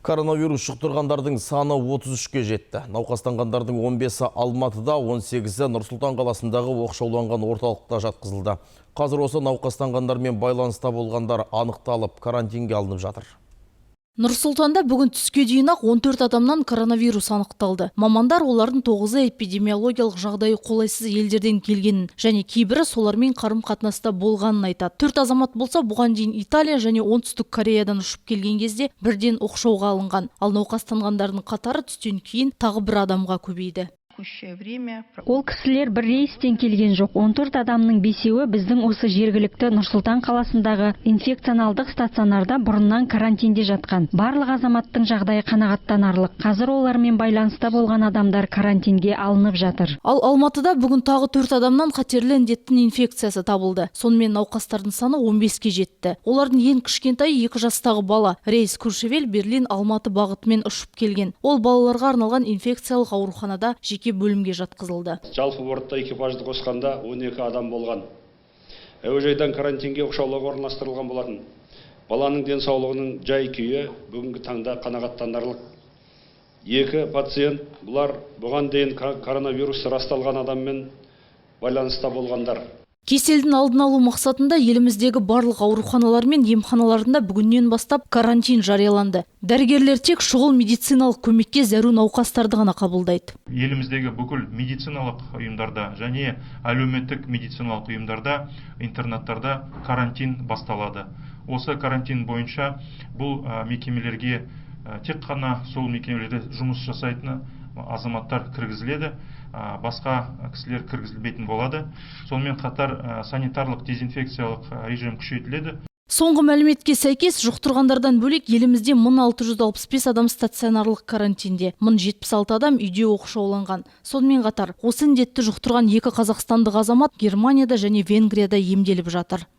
Коронавирус жұқтырғандардың саны 33-ке жетті. Науқастанғандардың 15-і Алматыда, 18-і Нұр-Сұлтан қаласындағы оқшауланған орталықта жатқызылды. Қазір осы науқастанғандармен байланыста болғандар анықталып, карантинге алынып жатыр. Нұр-Сұлтанда бүгін түске дейін-ақ 14 адамнан коронавирус анықталды. Мамандар олардың 9-ы эпидемиологиялық жағдайы қолайсыз елдерден келгенін және кейбірі солармен қарым-қатынаста болғанын айтады. 4 азамат болса, бұған дейін Италия және Оңтүстік Кореядан ұшып келген кезде бірден оқшауға алынған. Ал науқастанғандардың қатары түстен кейін тағы бір адамға көбейді. Ол кісілер бір рейстен келген жоқ. 14 адамның 5-еуі біздің осы жергілікті Нұр-Сұлтан қаласындағы инфекционалдық стационарда бұрыннан карантинде жатқан. Барлық азаматтың жағдайы қанағаттанарлық. Қазір олармен байланыста болған адамдар карантинге алынып жатыр. Ал Алматыда бүгін тағы 4 адамнан қатерлі індеттің инфекциясы табылды. Сонымен науқастардың саны 15-ке жетті. Олардың ең кішкентайы 2 жастағы бала. Рейс Куршевель, Берлин, Алматы бағытымен ұшып келген. Ол балаларға арналған инфекциялық ауруханада жеке бөлімге жатқызылды. Жалпы бортта экипажды қосқанда 12 адам болған. Әуежайдан карантинге оқшаулауға орналастырылған болатын. Баланың денсаулығының жай күйі бүгінгі таңда қанағаттанарлық. 2 пациент бұған дейін коронавирус расталған адаммен байланыста болғандар. Кеселдің алдын алу мақсатында еліміздегі барлық ауруханалар мен емханаларында бүгіннен бастап карантин жарияланды. Дәрігерлер тек шұғыл медициналық көмекке зәру науқастарды ғана қабылдайды. Еліміздегі бүкіл медициналық ұйымдарда және әлеуметтік медициналық ұйымдарда, интернаттарда карантин басталады. Осы карантин бойынша бұл мекемелерге тек қана сол мекемелерде жұмыс жасайтын азаматтар кіргізіледі, басқа кісілер кіргізілмейтін болады. Сонымен қатар санитарлық дезинфекциялық режим күшейтіледі. Соңғы мәліметке сәйкес жұқтырғандардан бөлек елімізде 1665 адам стационарлық карантинде, 1076 адам үйде оқшауланған. Сонымен қатар осы індетті жұқтырған 2 қазақстандық азамат Германияда және Венгрияда емделіп жатыр.